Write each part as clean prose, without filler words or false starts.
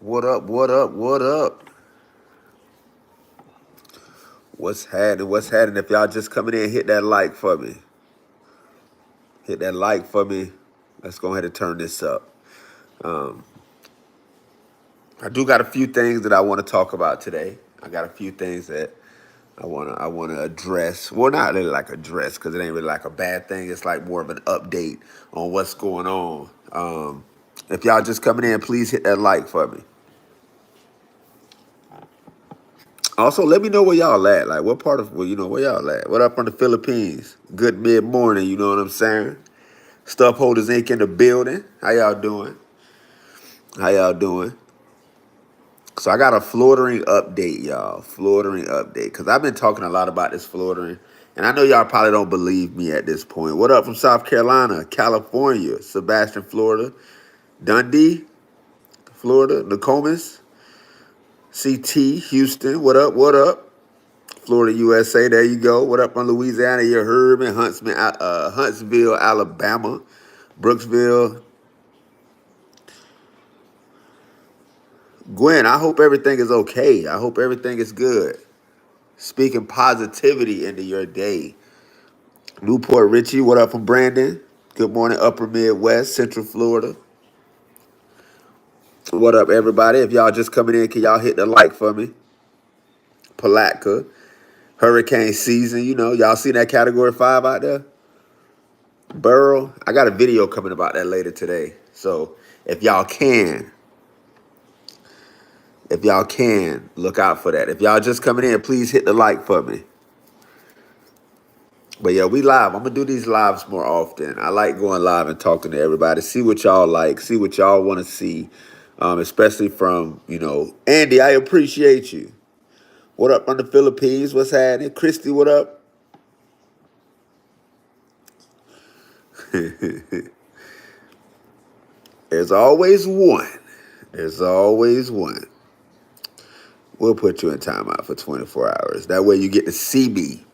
What up? What up? What up? What's happening? What's happening? If y'all just coming in, hit that like for me. Hit that like for me. Let's go ahead and turn this up. Um, I do got a few things that I want to talk about today. I got a few things that I wanna address. Well, not really like address because it ain't really like a bad thing. It's like more of an update on what's going on. If y'all just coming in, please hit that like for me. Also, let me know where y'all at. Like, what part of, well, where y'all at? What up from the Philippines? Good mid morning, you know what I'm saying? Stuff Holders Inc. in the building. How y'all doing? How y'all doing? So, I got a floordering update, y'all. Floordering update. Because I've been talking a lot about this floordering. And I know y'all probably don't believe me at this point. What up from South Carolina, California, Sebastian, Florida, Dundee, Florida, Nokomis, CT, Houston. What up? What up? Florida, USA. There you go. What up from Louisiana? You're Herman, Huntsville, Alabama, Brooksville. Gwen, I hope everything is okay. I hope everything is good. Speaking positivity into your day. Newport Richie, what up from Brandon? Good morning, Upper Midwest, Central Florida. What up, everybody? If y'all just coming in, can y'all hit the like for me? Palatka, hurricane season, y'all see that category 5 out there? Burrow. I got a video coming about that later today. So if y'all can, look out for that. If y'all just coming in, please hit the like for me. But yeah, we live. I'm gonna do these lives more often. I like going live and talking to everybody. See what y'all like. See what y'all want to see. Especially from, Andy, I appreciate you. What up from the Philippines? What's happening? Christy, what up? There's always one. There's always one. We'll put you in timeout for 24 hours. That way you get to see me.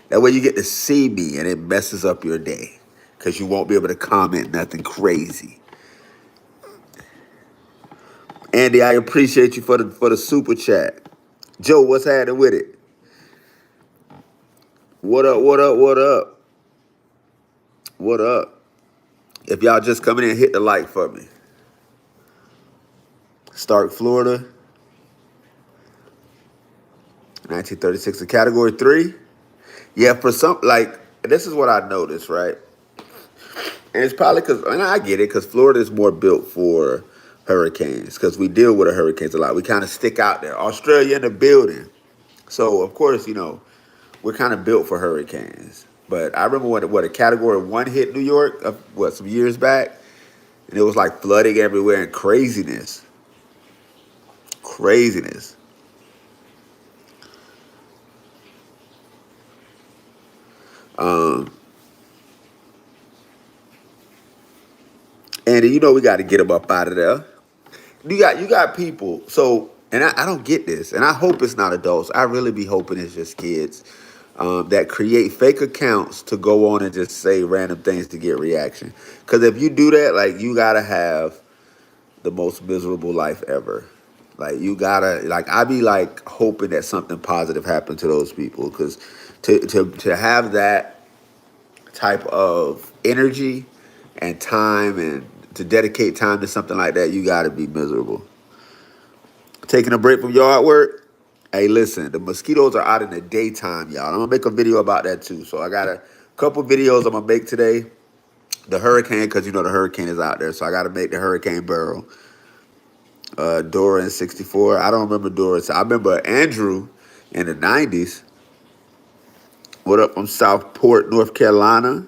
That way you get to see me and it messes up your day because you won't be able to comment nothing crazy. Andy, I appreciate you for the super chat. Joe, what's happening with it? What up, what up, what up? What up? If y'all just coming in, hit the like for me. Stark, Florida. 1936 in category 3. Yeah, for some, like, this is what I noticed, right? And it's probably because, and I get it, because Florida is more built for hurricanes, because we deal with the hurricanes a lot. We kind of stick out there. Australia in the building. So, of course, we're kind of built for hurricanes. But I remember what a category 1 hit New York, some years back, and it was like flooding everywhere and craziness. Craziness. And we got to get them up out of there. You got people. So, and I don't get this, and I hope it's not adults. I really be hoping it's just kids that create fake accounts to go on and just say random things to get reaction. Because if you do that, like, you gotta have the most miserable life ever. Like, you gotta, like, I be like hoping that something positive happened to those people, because to have that type of energy and time and to dedicate time to something like that, you got to be miserable. Taking a break from yard work. Hey, listen, the mosquitoes are out in the daytime, y'all. I'm going to make a video about that too. So I got a couple videos I'm going to make today. The hurricane, because the hurricane is out there. So I got to make the hurricane barrel. Dora in 64. I don't remember Dora. So I remember Andrew in the 90s. What up from Southport, North Carolina?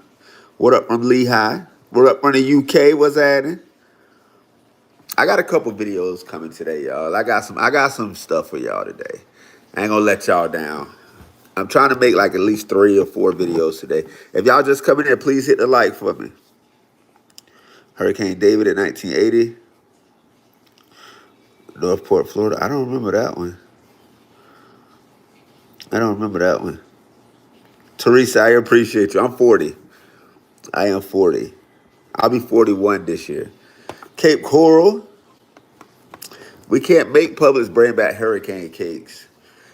What up from Lehigh? What up from the UK? What's happening? I got a couple videos coming today, y'all. I got some stuff for y'all today. I ain't gonna let y'all down. I'm trying to make like at least 3 or 4 videos today. If y'all just coming in, please hit the like for me. Hurricane David in 1980. Northport, Florida. I don't remember that one. Teresa, I appreciate you. I'm 40. I am 40. I'll be 41 this year. Cape Coral. We can't make Publix bring back hurricane cakes.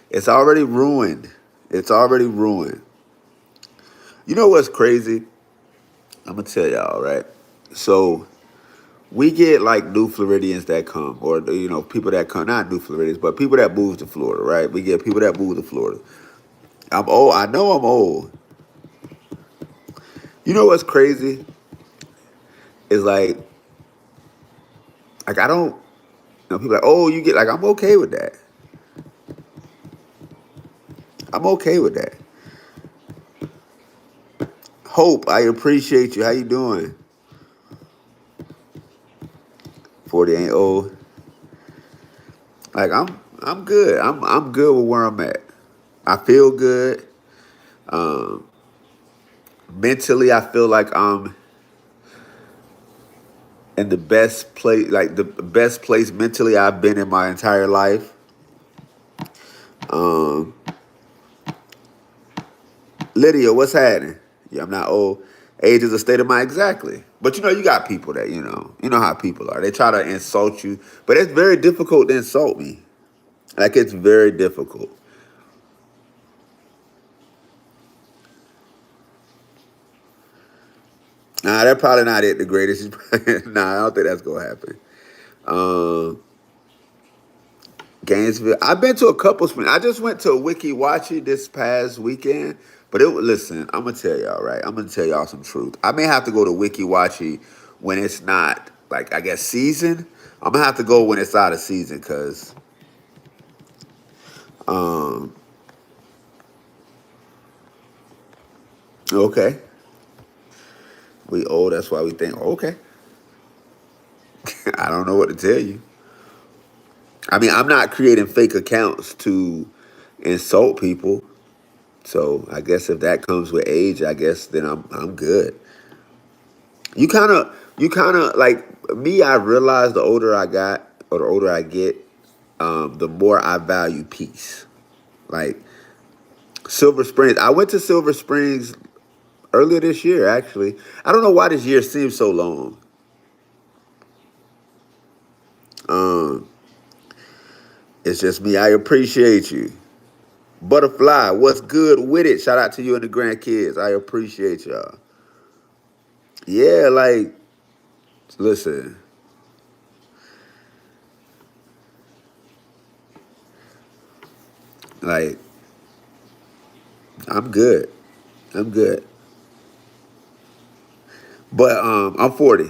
It's already ruined. It's already ruined. You know what's crazy? I'm gonna tell y'all, right? So we get like new Floridians that come, or people that come, not new Floridians, but people that move to Florida, right? We get people that move to Florida. I'm old. I know I'm old. You know what's crazy? Is like I don't. People are like, oh, you get like I'm okay with that. I'm okay with that. Hope, I appreciate you. How you doing? 40 ain't old. Like I'm good. I'm good with where I'm at. I feel good. Um, Mentally, I feel like I'm in the best place, like the best place mentally I've been in my entire life. Um, Lydia, what's happening? Yeah, I'm not old. Age is a state of mind, exactly. But you got people that you know how people are. They try to insult you, but it's very difficult to insult me. Like it's very difficult. Nah, that's probably not it. The greatest. Nah, I don't think that's gonna happen. Um, Gainesville. I've been to a couple springs. I just went to Wiki Wachi this past weekend. But listen, I'm gonna tell y'all, right? I'm gonna tell y'all some truth. I may have to go to Wiki Wachi when it's not like I guess season. I'm gonna have to go when it's out of season, cause um okay, we old. That's why we think okay. I don't know what to tell you. I mean, I'm not creating fake accounts to insult people. So I guess if that comes with age, I guess then I'm good. You kind of like me. I realized the older I got or the older I get, the more I value peace. Like Silver Springs. I went to Silver Springs earlier this year. Actually, I don't know why this year seems so long. Um, it's just me. I appreciate you. Butterfly, what's good with it? Shout out to you and the grandkids. I appreciate y'all. Yeah, like, listen, like, I'm good. I'm good. But I'm 40.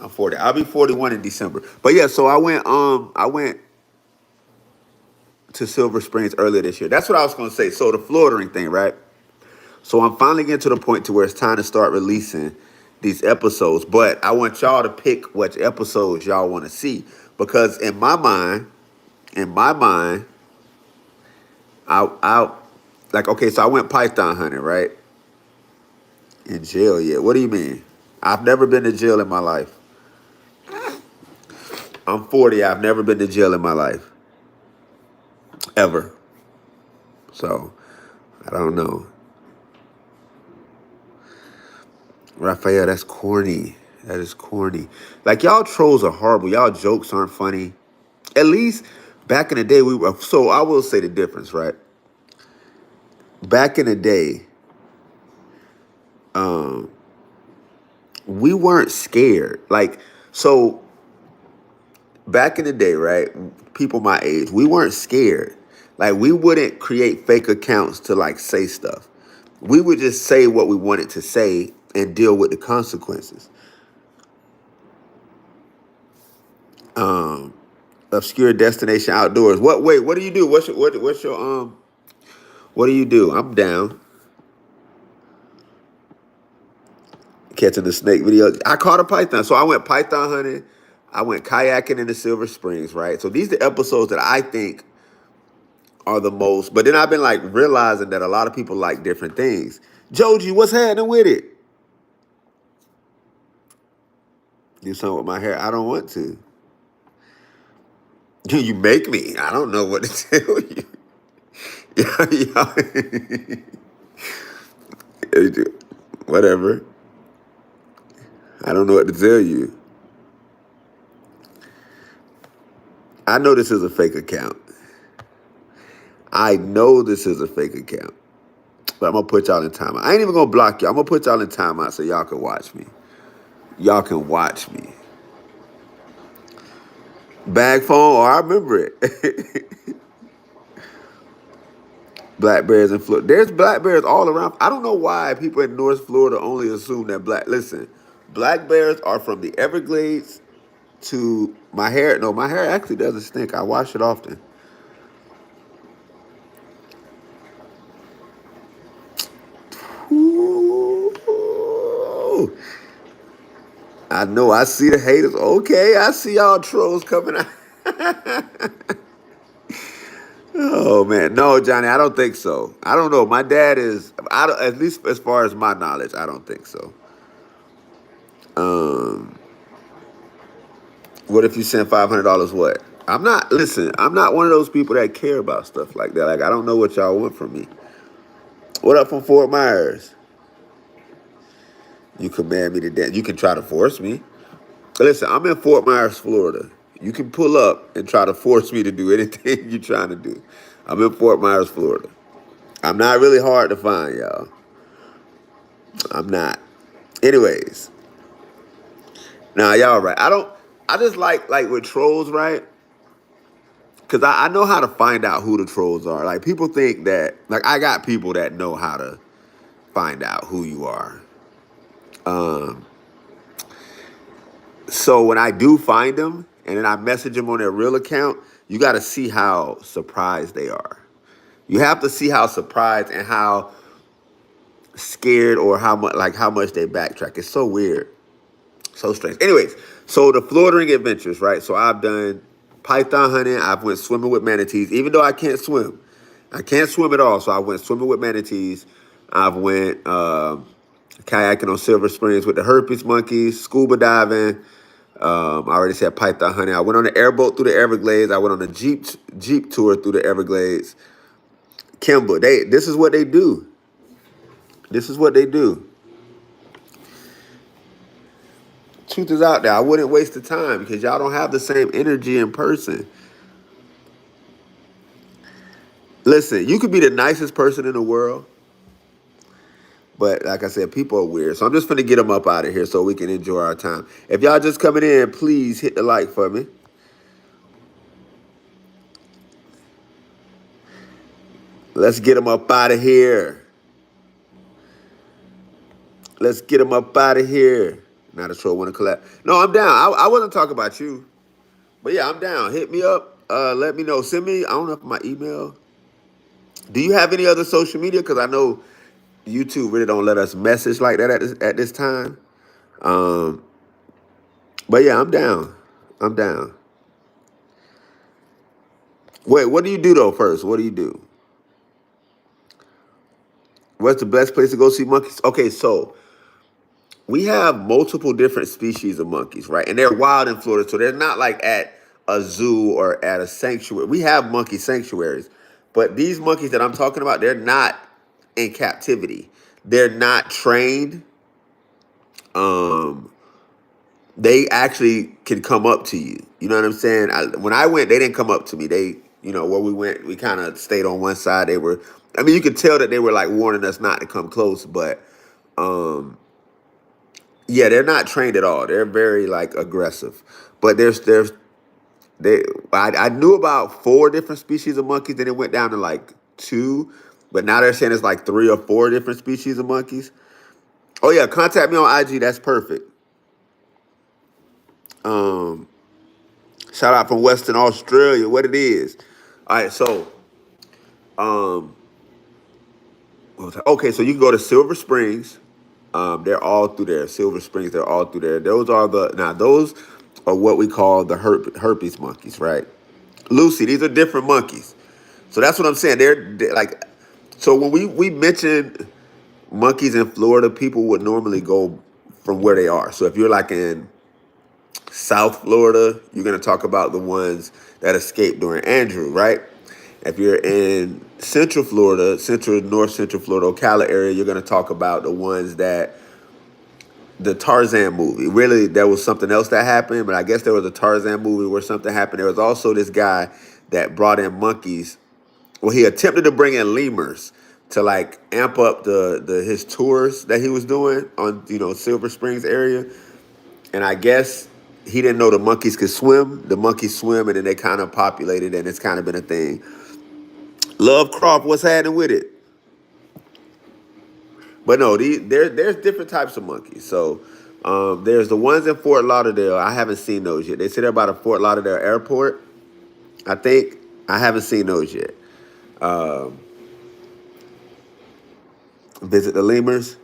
I'm 40. I'll be 41 in December. But yeah, so I went to Silver Springs earlier this year. That's what I was gonna say. So the Florida thing, right? So I'm finally getting to the point to where it's time to start releasing these episodes. But I want y'all to pick which episodes y'all want to see. Because in my mind, I like okay, so I went python hunting, right? In jail yet. What do you mean? I've never been to jail in my life. I'm 40. I've never been to jail in my life. Ever. So I don't know. Raphael, that's corny. That is corny. Like y'all trolls are horrible. Y'all jokes aren't funny. At least back in the day we were so I will say the difference, right? Back in the day, um, we weren't scared. Like, so back in the day, right? People my age, we weren't scared. Like we wouldn't create fake accounts to like say stuff. We would just say what we wanted to say and deal with the consequences. Um, Obscure destination outdoors. What? Wait. What do you do? What do you do? I'm down. Catching the snake video. I caught a python. So I went python hunting. I went kayaking in the Silver Springs. Right. So these are the episodes that I think are the most. But then I've been like realizing that a lot of people like different things. Joji, what's happening with it? Do something with my hair. I don't want to. You make me. I don't know what to tell you. Yeah. Whatever. I don't know what to tell you. I know this is a fake account. I know this is a fake account. But I'm gonna put y'all in timeout. I ain't even gonna block y'all. I'm gonna put y'all in timeout so y'all can watch me. Y'all can watch me. Bag phone, oh, I remember it. Black bears in Florida. There's black bears all around. I don't know why people in North Florida only assume that listen, black bears are from the Everglades to my hair. No, my hair actually doesn't stink. I wash it often. Ooh. I know. I see the haters. Okay, I see y'all trolls coming out. Oh man, no, Johnny, I don't think so. I don't know. My dad is. I don't, at least as far as my knowledge, I don't think so. Um, what if you send $500? What? I'm not. Listen, I'm not one of those people that care about stuff like that. Like I don't know what y'all want from me. What up from Fort Myers? You command me to dance. You can try to force me. Listen, I'm in Fort Myers, Florida. You can pull up and try to force me to do anything you're trying to do. I'm in Fort Myers, Florida. I'm not really hard to find, y'all. I'm not. Anyways, now y'all right. I just like with trolls, right? Because I know how to find out who the trolls are. Like people think that, like I got people that know how to find out who you are. Um, so when I do find them and then I message them on their real account, you got to see how surprised they are. You have to see how surprised and how scared or how much they backtrack. It's so weird. So strange. Anyways, so the Florida adventures, right? So I've done python hunting. I've went swimming with manatees, even though I can't swim. I can't swim at all. So I went swimming with manatees. I've went kayaking on Silver Springs with the herpes monkeys, scuba diving. I already said python hunting. I went on an airboat through the Everglades. I went on a jeep tour through the Everglades. Kimba, this is what they do. This is what they do. Truth is out there. I wouldn't waste the time because y'all don't have the same energy in person. Listen, you could be the nicest person in the world, but like I said, people are weird. So I'm just gonna get them up out of here so we can enjoy our time. If y'all just coming in, please hit the like for me. Let's get them up out of here. Let's get them up out of here. Not a troll want to collab. No, I'm down. I wasn't talking about you. But yeah, I'm down. Hit me up. Let me know. Send me, I don't know if my email. Do you have any other social media? Because I know YouTube really don't let us message like that at this time. Um, but yeah, I'm down. I'm down. Wait, what do you do though first? What do you do? What's the best place to go see monkeys? Okay, so we have multiple different species of monkeys, right? And they're wild in Florida, so they're not like at a zoo or at a sanctuary. We have monkey sanctuaries, but these monkeys that I'm talking about, they're not in captivity. They're not trained. Um, they actually can come up to you. You know what I'm saying? When I went, they didn't come up to me. Where we went, we kind of stayed on one side. I mean, you could tell that they were like warning us not to come close, but um, yeah, they're not trained at all. They're very like aggressive. But I knew about 4 different species of monkeys, then it went down to like 2, but now they're saying it's like 3 or 4 different species of monkeys. Oh yeah, contact me on IG. That's perfect. Um, Shout out from Western Australia. What it is? All right, so um, okay, so you can go to Silver Springs. They're all through there. Silver Springs, they're all through there. Those are what we call the herpes monkeys, right? Lucy, these are different monkeys. So that's what I'm saying. They're like, so when we mention monkeys in Florida, people would normally go from where they are. So if you're like in South Florida, you're going to talk about the ones that escaped during Andrew, right? If you're in Central Florida, North Central Florida, Ocala area, you're going to talk about the ones that the Tarzan movie. Really, there was something else that happened, but I guess there was a Tarzan movie where something happened. There was also this guy that brought in monkeys. Well, he attempted to bring in lemurs to like amp up the his tours that he was doing on Silver Springs area. And I guess he didn't know the monkeys could swim. The monkeys swim, and then they kind of populated, and it's kind of been a thing. Lovecraft, what's happening with it? But no, there's different types of monkeys. So there's the ones in Fort Lauderdale. I haven't seen those yet. They say they're about a Fort Lauderdale airport. I think I haven't seen those yet. Visit the lemurs.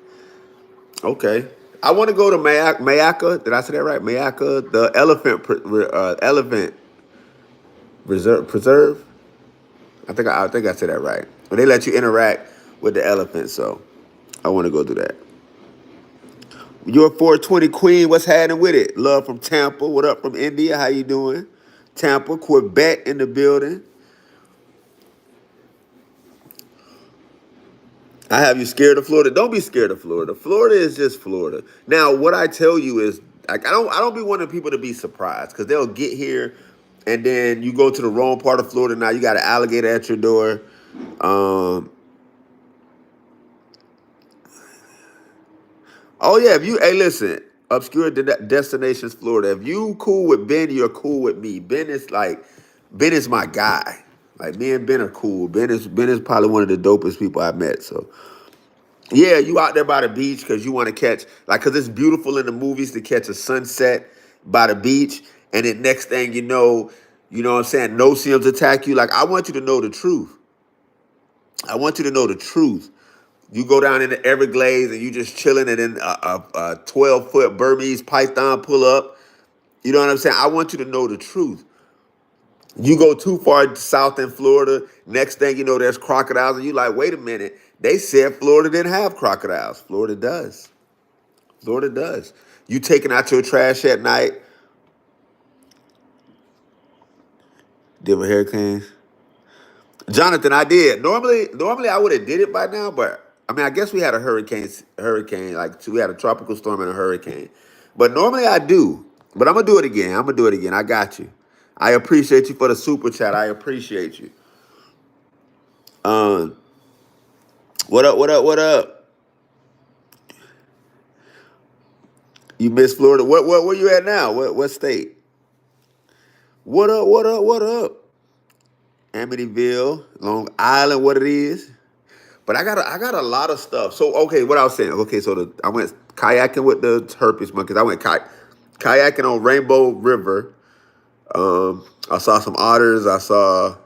Okay. I want to go to Mayaka. Did I say that right? Mayaka, the elephant preserve. I think I said that right. But they let you interact with the elephant, so I want to go do that. Your 420 Queen, what's happening with it? Love from Tampa. What up from India? How you doing? Tampa, Quebec in the building. I have you scared of Florida. Don't be scared of Florida. Florida is just Florida. Now, what I tell you is, like, I don't be wanting people to be surprised because they'll get here, and then you go to the wrong part of Florida. Now you got an alligator at your door. Oh yeah, listen, obscure destinations, Florida. If you cool with Ben, you're cool with me. Ben is my guy. Like me and Ben are cool. Ben is probably one of the dopest people I've met. So yeah, you out there by the beach because you want to catch, like, because it's beautiful in the movies to catch a sunset by the beach, and then next thing you know what I'm saying, no seals attack you. Like, I want you to know the truth. I want you to know the truth. You go down in the Everglades and you just chilling, and then a 12-foot Burmese python pull up. You know what I'm saying? I want you to know the truth. You go too far south in Florida, next thing you know, there's crocodiles, and you like, wait a minute. They said Florida didn't have crocodiles. Florida does. Florida does. You taking out your trash at night. Deal with hurricanes. Jonathan, I did. Normally I would have did it by now, but I mean, I guess we had a hurricane, like we had a tropical storm and a hurricane. But normally I do. But I'm gonna do it again. I got you. I appreciate you for the super chat. I appreciate you. Um, what up? What up? What up? You miss Florida? What? Where you at now? What state? What up? What up? What up? Amityville, Long Island. What it is? But I got a lot of stuff. So okay, what I was saying. Okay, so I went kayaking with the herpes monkeys. I went kayaking on Rainbow River. I saw some otters. I saw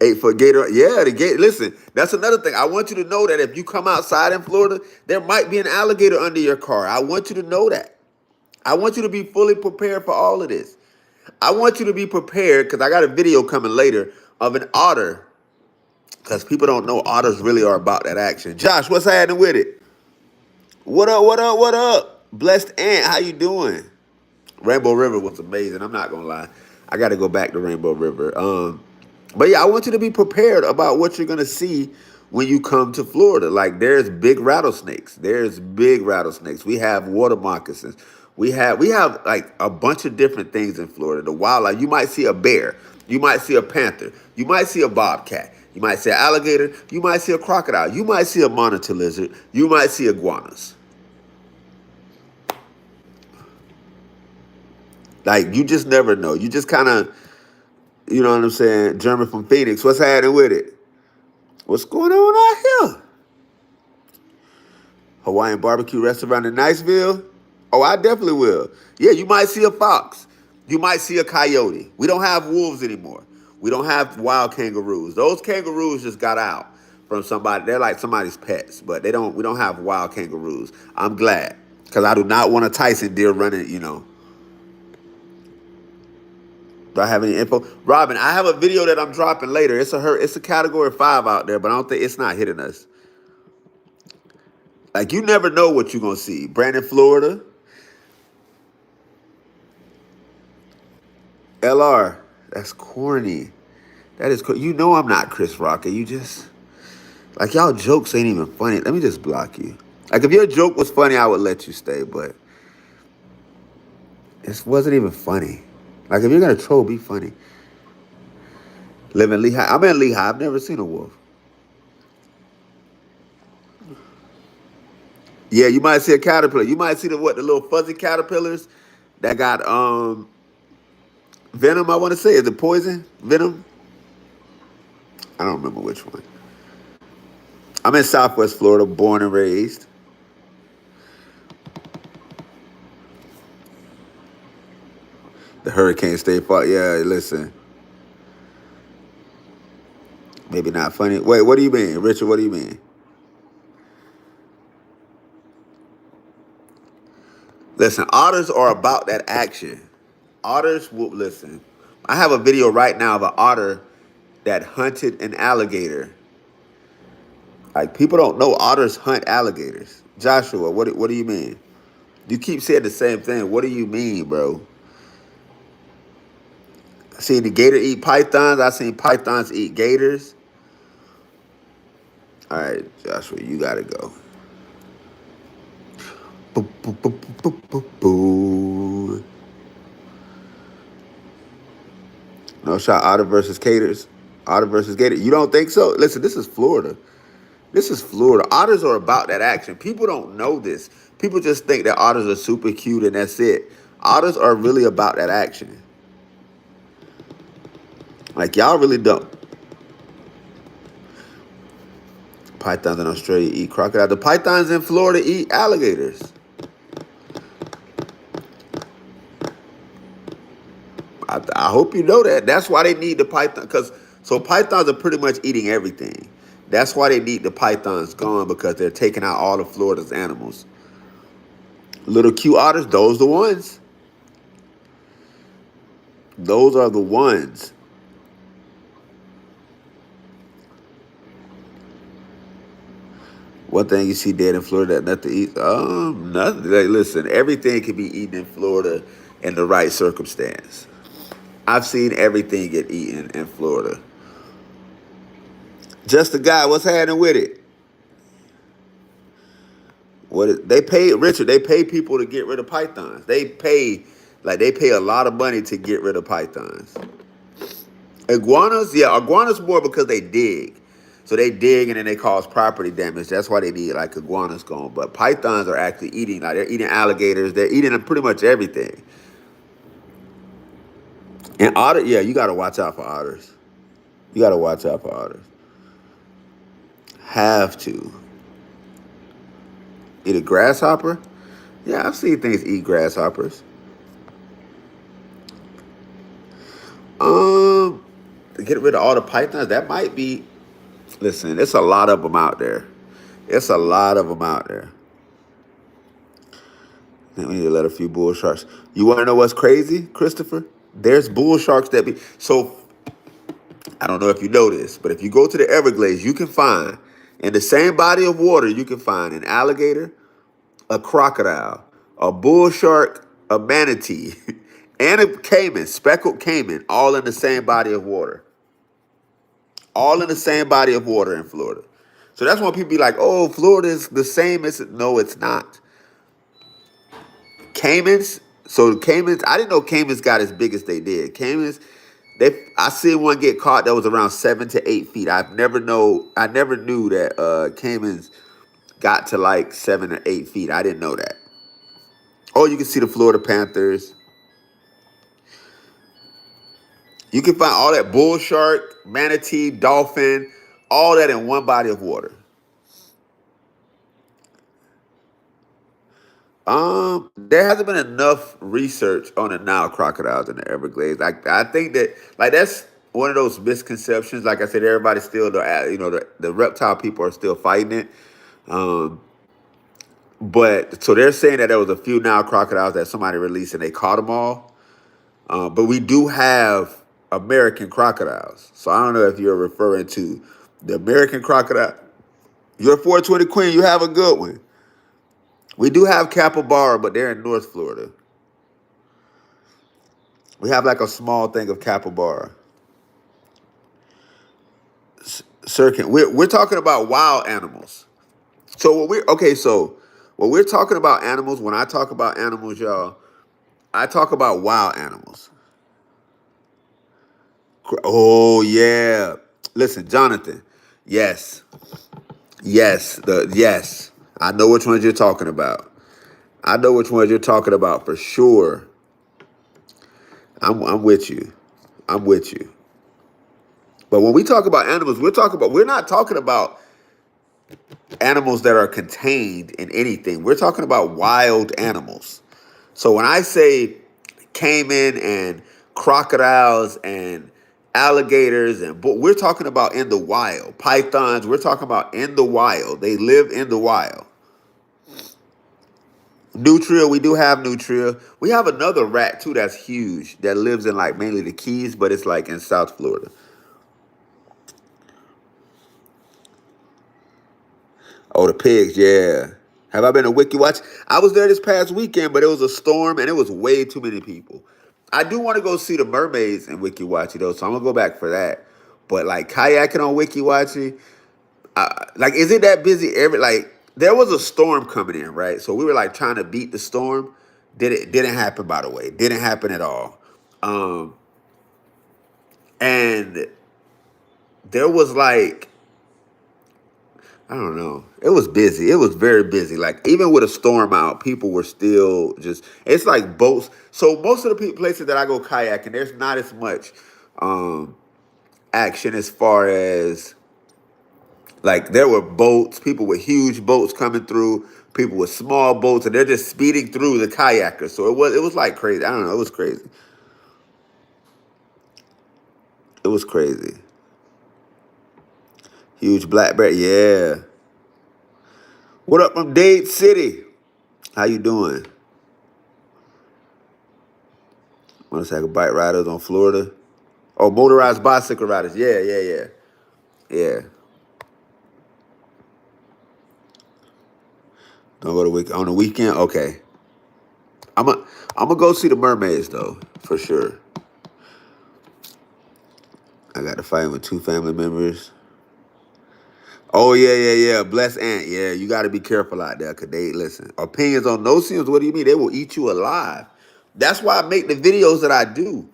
8-foot gator. Yeah, the gator. Listen, that's another thing. I want you to know that if you come outside in Florida, there might be an alligator under your car. I want you to know that. I want you to be fully prepared for all of this. I want you to be prepared because I got a video coming later of an otter. Because people don't know otters really are about that action. Josh, what's happening with it? What up, what up, what up? Blessed Ant, how you doing? Rainbow River was amazing. I'm not going to lie. I got to go back to Rainbow River. But yeah, I want you to be prepared about what you're going to see when you come to Florida. Like, there's big rattlesnakes. We have water moccasins. We have like a bunch of different things in Florida. The wildlife. You might see a bear. You might see a panther. You might see a bobcat. You might see an alligator. You might see a crocodile. You might see a monitor lizard. You might see iguanas. Like, you just never know. You just kind of, you know what I'm saying? German from Phoenix. What's happening with it? What's going on out here? Hawaiian barbecue restaurant in Niceville? Oh, I definitely will. Yeah, you might see a fox. You might see a coyote. We don't have wolves anymore. We don't have wild kangaroos. Those kangaroos just got out from somebody. They're like somebody's pets, but we don't have wild kangaroos. I'm glad. Because I do not want a Tyson deer running, Do I have any info? Robin, I have a video that I'm dropping later. It's a category 5 out there, but I don't think it's not hitting us. Like, you never know what you're gonna see. Brandon, Florida. LR. That's corny. That is you know I'm not Chris Rock. You just like, y'all jokes ain't even funny. Let me just block you. Like if your joke was funny, I would let you stay, but it wasn't even funny. Like if you're gonna troll, be funny. Live in Lehigh. I'm in Lehigh. I've never seen a wolf. Yeah, you might see a caterpillar. You might see the little fuzzy caterpillars that got venom. I want to say is it poison venom? I don't remember which one. I'm in Southwest Florida, born and raised. The hurricane stay far. Yeah, listen. Maybe not funny. Wait, what do you mean, Richard? What do you mean? Listen, otters are about that action. Otters will listen. I have a video right now of an otter that hunted an alligator. Like people don't know otters hunt alligators. Joshua, what do you mean? You keep saying the same thing. What do you mean, bro? I seen the gator eat pythons. I seen pythons eat gators. All right, Joshua, you gotta go. Boo, boo, boo, boo, boo, boo. No shot. Otter versus gators. Otter versus gator. You don't think so? Listen, this is Florida. This is Florida. Otters are about that action. People don't know this. People just think that otters are super cute and that's it. Otters are really about that action. Like y'all really don't. Pythons in Australia eat crocodiles. The pythons in Florida eat alligators. I hope you know that. That's why they need the python. So pythons are pretty much eating everything. That's why they need the pythons gone because they're taking out all of Florida's animals. Little cute otters, those the ones. Those are the ones. One thing you see dead in Florida that nothing eats. Nothing. Like, listen, everything can be eaten in Florida in the right circumstance. I've seen everything get eaten in Florida. Just a guy, what's happening with it? They pay Richard, they pay people to get rid of pythons. They pay a lot of money to get rid of pythons. Iguanas, yeah, iguanas more because they dig. So they dig and then they cause property damage. That's why they need like iguanas gone. But pythons are actually eating, like they're eating alligators, they're eating pretty much everything. And otter, yeah, you gotta watch out for otters. You gotta watch out for otters. Have to. Eat a grasshopper? Yeah, I've seen things eat grasshoppers. To get rid of all the pythons, that might be. Listen, it's a lot of them out there. It's a lot of them out there. I think we need to let a few bull sharks. You want to know what's crazy, Christopher? There's bull sharks that be. So, I don't know if you know this, but if you go to the Everglades, you can find, in the same body of water, you can find an alligator, a crocodile, a bull shark, a manatee, and a caiman, speckled caiman, all in the same body of water. All in the same body of water in Florida. So that's when people be like, oh, Florida is the same as it. No, it's not. Caimans, so caimans, I didn't know caimans got as big as they did. Caimans, I seen one get caught that was around 7 to 8 feet. I never knew that caimans got to like 7 or 8 feet. I didn't know that. Oh, you can see the Florida Panthers. You can find all that bull shark, manatee, dolphin, all that in one body of water. There hasn't been enough research on the Nile crocodiles in the Everglades. I think that like that's one of those misconceptions. Like I said, everybody's still the reptile people are still fighting it. Um, but so they're saying that there was a few Nile crocodiles that somebody released and they caught them all. But we do have American crocodiles. So I don't know if you're referring to the American crocodile. You're a 420 Queen. You have a good one. We do have capybara, but they're in North Florida. We have like a small thing of capybara. We're talking about wild animals. So what we're okay. So When we're talking about animals, when I talk about animals, y'all, I talk about wild animals. Oh yeah. Listen, Jonathan. Yes. Yes. I know which ones you're talking about. I know which ones you're talking about for sure. I'm with you. I'm with you. But when we talk about animals, we're not talking about animals that are contained in anything. We're talking about wild animals. So when I say caiman and crocodiles and alligators and we're talking about in the wild. Pythons, we're talking about in the wild. They live in the wild. Nutria, we do have nutria. We have another rat too that's huge that lives in like mainly the Keys, but it's like in South Florida. Oh, the pigs, yeah. Have I been to Wiki Watch? I was there this past weekend, but it was a storm and it was way too many people. I do want to go see the mermaids in Wiki Watchy though, so I'm gonna go back for that. But like kayaking on Wiki Watchy, like is it that busy every like there was a storm coming in, right? So we were like trying to beat the storm. Didn't happen by the way. Didn't happen at all. Um and there was like I don't know. It was busy. It was very busy. Like even with a storm out, people were still just. It's like boats. So most of the places that I go kayaking, there's not as much um, action as far as like there were boats, people with huge boats coming through, people with small boats, and they're just speeding through the kayakers. So it was like crazy. I don't know. It was crazy. It was crazy. Huge black bear. Yeah. What up from Dade City? How you doing? Motorcycle bike riders on Florida. Oh, motorized bicycle riders. Yeah. Don't go to week on the weekend. Okay. I'm a I'm gonna go see the mermaids though for sure. I got to fight with two family members. Oh yeah. Bless Aunt. Yeah, you got to be careful out there, cause they listen. Opinions on no seams. What do you mean? They will eat you alive. That's why I make the videos that I do.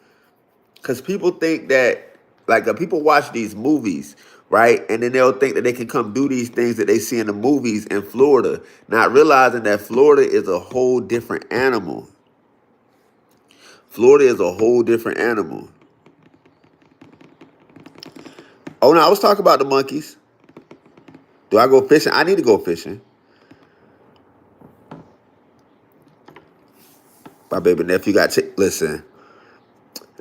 Because people think that, like, people watch these movies, right? And then they'll think that they can come do these things that they see in the movies in Florida, not realizing that Florida is a whole different animal. Florida is a whole different animal. Oh, no, I was talking about the monkeys. Do I go fishing? I need to go fishing. My baby nephew got listen.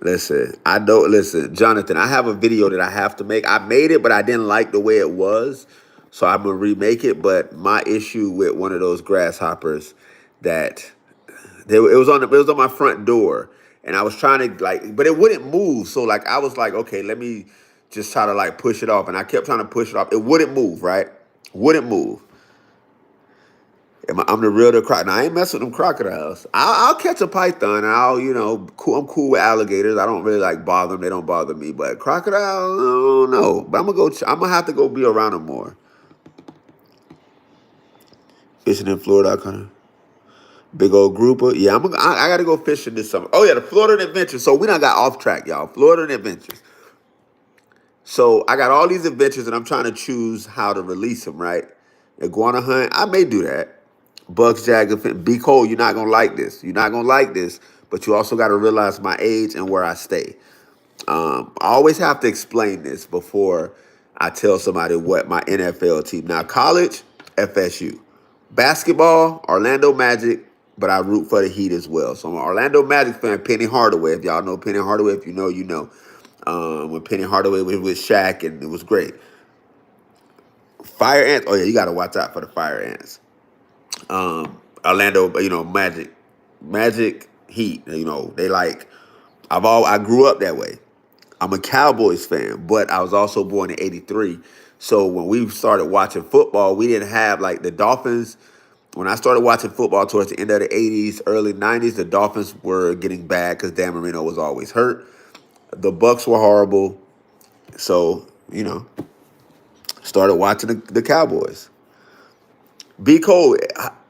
Listen, I don't listen, Jonathan. I have a video that I have to make. I made it, but I didn't like the way it was, so I'm gonna remake it. But my issue with one of those grasshoppers that it was on my front door, and I was trying to like, but it wouldn't move. So like, I was like, okay, let me just try to like push it off, and I kept trying to push it off. It wouldn't move, right? Wouldn't move. I'm the real crocodile. I ain't messing with them crocodiles. I'll catch a python. And I'm cool with alligators. I don't really like bother them. They don't bother me. But crocodile, I don't know. But I'm gonna go. I'm gonna have to go be around them more. Fishing in Florida, I kind of big old grouper. Yeah, I gotta go fishing this summer. Oh yeah, the Florida Adventures. So we done got off track, y'all. Florida Adventures. So I got all these adventures, and I'm trying to choose how to release them. Right, iguana hunt. I may do that. Bucks, Jagger, be cold. You're not gonna like this. You're not gonna like this. But you also got to realize my age and where I stay. I always have to explain this before I tell somebody what my NFL team. Now, college, FSU, basketball, Orlando Magic, but I root for the Heat as well. So I'm an Orlando Magic fan. Penny Hardaway, if y'all know Penny Hardaway, if you know, you know. When Penny Hardaway was with Shaq, and it was great. Fire Ants. Oh yeah, you got to watch out for the Fire Ants. Orlando, Magic Heat. They like. I grew up that way. I'm a Cowboys fan, but I was also born in '83. So when we started watching football, we didn't have like the Dolphins. When I started watching football towards the end of the '80s, early '90s, the Dolphins were getting bad because Dan Marino was always hurt. The Bucks were horrible. So started watching the Cowboys. Be cold.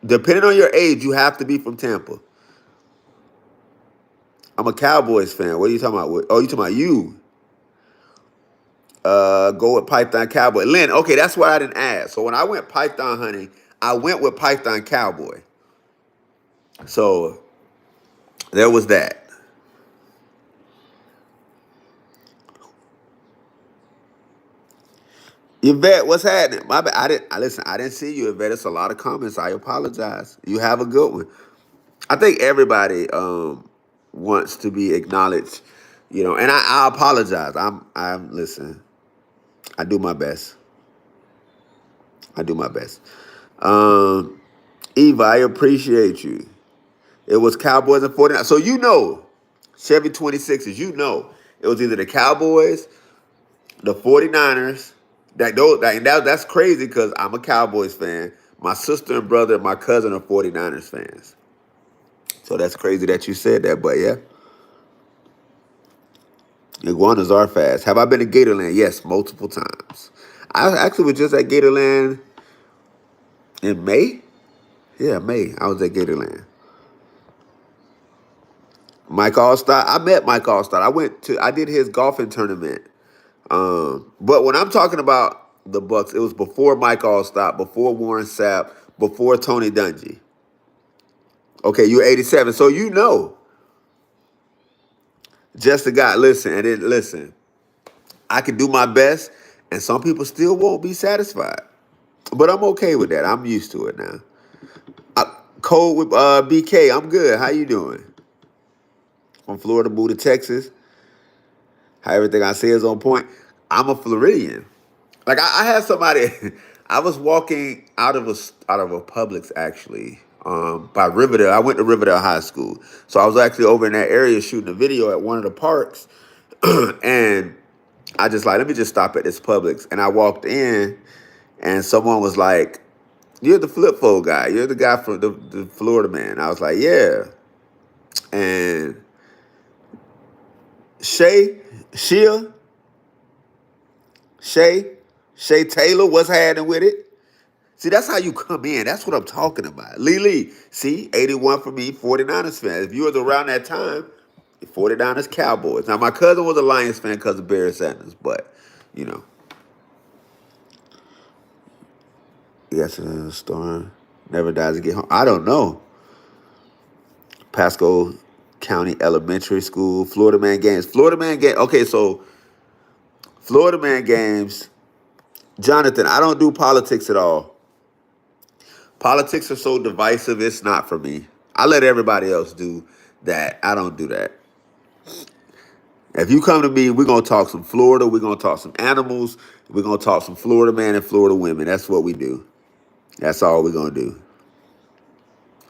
Depending on your age, you have to be from Tampa. I'm a Cowboys fan. What are you talking about? Oh, you talking about you? Go with Python Cowboy. Lynn, okay, that's what I didn't ask. So when I went Python hunting, I went with Python Cowboy. So there was that. Yvette, what's happening? My bad. I didn't see you, Yvette. It's a lot of comments. I apologize. You have a good one. I think everybody wants to be acknowledged, and I apologize. I'm listen. I do my best. I do my best. Um, Eva, I appreciate you. It was Cowboys and 49. So Chevy 26s, it was either the Cowboys, the 49ers. That's crazy because I'm a Cowboys fan. My sister and brother, my cousin are 49ers fans. So that's crazy that you said that, but yeah. Iguanas are fast. Have I been to Gatorland? Yes, multiple times. I actually was just at Gatorland in May. Yeah, May. I was at Gatorland. Mike Allstott. I met Mike Allstott. I did his golfing tournament. But when I'm talking about the Bucks, it was before Mike Allstott, before Warren Sapp, before Tony Dungy. Okay, you're 87, so just a guy. Listen, and then listen. I can do my best, and some people still won't be satisfied. But I'm okay with that. I'm used to it now. Cold with BK. I'm good. How you doing? From Florida, moved to Texas. How everything I say is on point. I'm a Floridian. Like I had somebody. I was walking out of a Publix actually. By Riverdale. I went to Riverdale High School, so I was actually over in that area shooting a video at one of the parks, and I just let me just stop at this Publix, and I walked in, and someone was like, "You're the flip phone guy. You're the guy from the Florida man." I was like, "Yeah," and Shay, Shia, Shay, Shay Taylor was happening with it. See, that's how you come in. That's what I'm talking about. Lee, see, 81 for me, 49ers fan. If you was around that time, 49ers Cowboys. Now, my cousin was a Lions fan because of Barry Sanders, but, you know. Yes, storm never dies to get home. I don't know. Pasco County Elementary School, Florida Man Games. Okay, so Florida Man Games. Jonathan, I don't do politics at all. Politics are so divisive, it's not for me. I let everybody else do that. I don't do that. If you come to me, we're going to talk some Florida. We're going to talk some animals. We're going to talk some Florida man and Florida women. That's what we do. That's all we're going to do.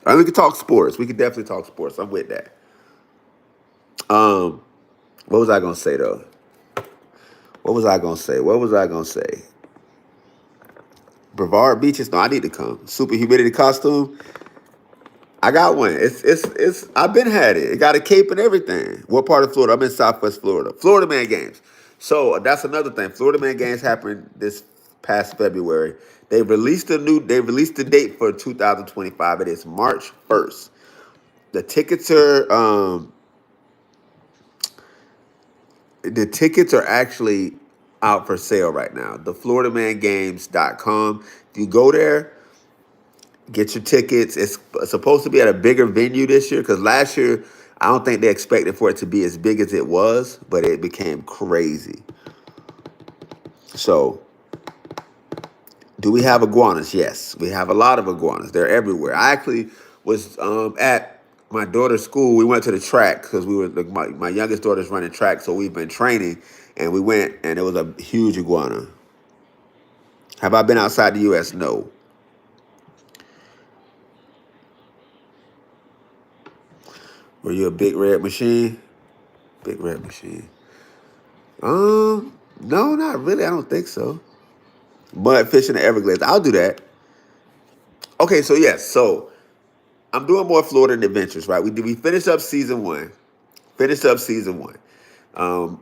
And we can talk sports. We can definitely talk sports. I'm with that. What was I going to say, though? What was I going to say? Brevard Beaches? No, I need to come. Super humidity costume? I got one. It's I've been had it. It got a cape and everything. What part of Florida? I'm in Southwest Florida. Florida Man Games. So that's another thing. Florida Man Games happened this past February. They released the date for 2025. It is March 1st. The tickets are actually out for sale right now. The FloridaManGames.com. If you go there, get your tickets. It's supposed to be at a bigger venue this year because last year, I don't think they expected for it to be as big as it was, but it became crazy. So, do we have iguanas? Yes, we have a lot of iguanas. They're everywhere. I actually was at my daughter's school. We went to the track because my youngest daughter's running track, so we've been training, and we went, and it was a huge iguana. Have I been outside the U.S.? No. Were you a big red machine? Big red machine. No, not really. I don't think so. Mud fishing in the Everglades. I'll do that. Okay, so yes, so I'm doing more Florida adventures, right? We finished up season one. Finished up season one. Um,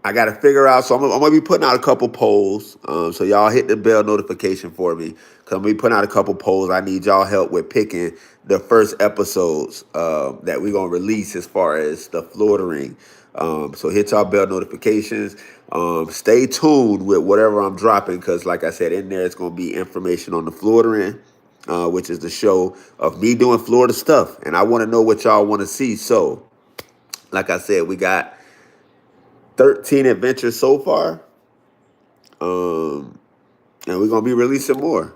I got to figure out. So I'm gonna be putting out a couple polls. So y'all hit the bell notification for me, because I'm gonna be putting out a couple polls. I need y'all help with picking the first episodes that we're gonna release as far as the Florida ring. So hit y'all bell notifications. Stay tuned with whatever I'm dropping, because like I said, in there it's gonna be information on the Florida ring, which is the show of me doing Florida stuff, and I want to know what y'all want to see. So, like I said, we got 13 adventures so far. And we're gonna be releasing more.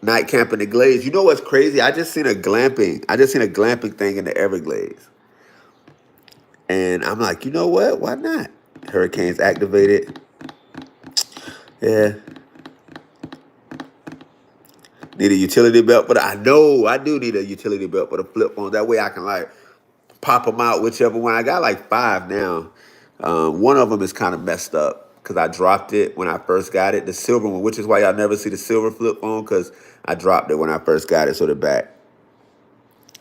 Night camp in the Glades. You know what's crazy? I just seen a glamping thing in the Everglades. And I'm like, you know what? Why not? Hurricanes activated. Yeah. Need a utility belt, but I know I do need a utility belt for the flip phone. That way I can like pop them out, whichever one. I got like 5 now. One of them is kind of messed up because I dropped it when I first got it. The silver one, which is why y'all never see the silver flip phone, because I dropped it when I first got it. So the back.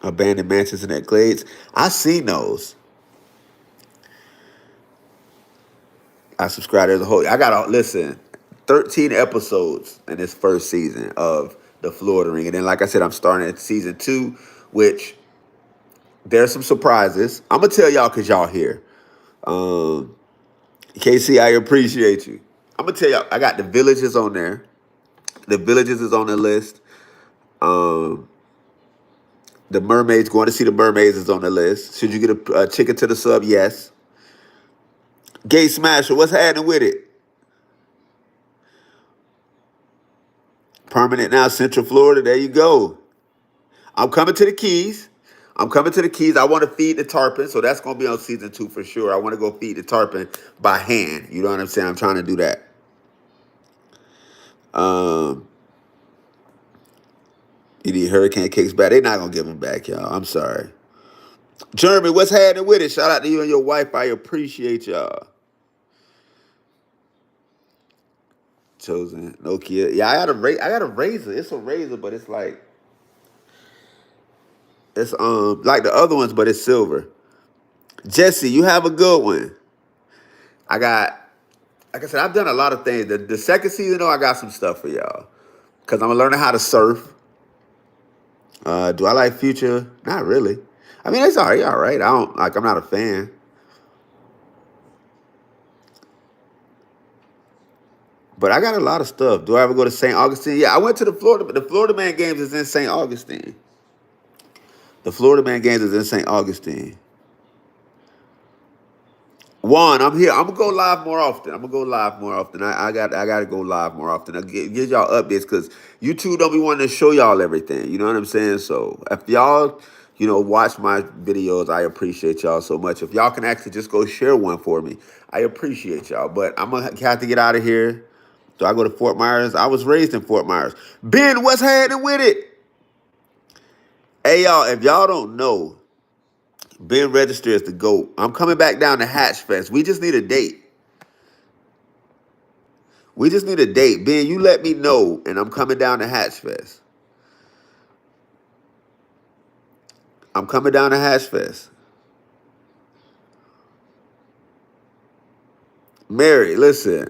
Abandoned mansions in the Glades. I seen those. I subscribed as a whole. I got to listen. 13 episodes in this first season of the Florida Ring. And then, like I said, I'm starting at season 2, which there's some surprises. I'm going to tell y'all because y'all here. KC, I appreciate you. I'm going to tell y'all, I got the villages on there. The villages is on the list. The mermaids, going to see the mermaids is on the list. Should you get a chicken to the sub? Yes. Gay Smasher, what's happening with it? Permanent now, Central Florida. There you go. I'm coming to the Keys. I want to feed the tarpon, so that's going to be on season 2 for sure. I want to go feed the tarpon by hand. You know what I'm saying? I'm trying to do that. You need hurricane cakes back. They're not going to give them back, y'all. I'm sorry. Jeremy, what's happening with it? Shout out to you and your wife. I appreciate y'all. Chosen Nokia. Yeah, I got a razor. It's a razor, but it's like like the other ones, but it's silver. Jesse, you have a good one. I got, like I said, I've done a lot of things. The second season though, I got some stuff for y'all. Cause I'm learning how to surf. Do I like Future? Not really. I mean, it's all right. I'm not a fan. But I got a lot of stuff. Do I ever go to St. Augustine? Yeah, I went to the Florida Man games is in St. Augustine. The Florida Man games is in St. Augustine. Juan, I'm here. I'm gonna go live more often. I got to go live more often. I give y'all updates because YouTube don't be wanting to show y'all everything. You know what I'm saying? So if y'all, watch my videos, I appreciate y'all so much. If y'all can actually just go share one for me, I appreciate y'all. But I'm gonna have to get out of here. So I go to Fort Myers. I was raised in Fort Myers. Ben, what's happening with it? Hey y'all, if y'all don't know, Ben Register is the GOAT. I'm coming back down to Hatch Fest. We just need a date. Ben, you let me know, and I'm coming down to Hatch Fest. Mary, listen.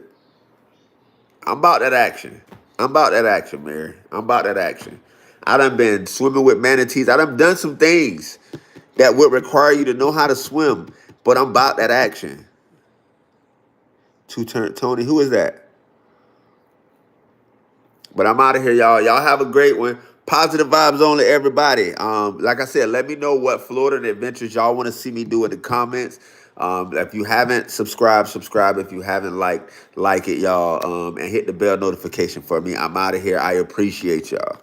I'm about that action. Mary. I'm about that action. I done been swimming with manatees. I done some things that would require you to know how to swim, but I'm about that action. Two-turn Tony, who is that? But I'm out of here, y'all. Y'all have a great one. Positive vibes only, everybody. Like I said, let me know what Florida adventures y'all want to see me do in the comments. If you haven't subscribed. If you haven't like it, y'all. And hit the bell notification for me. I'm out of here. I appreciate y'all.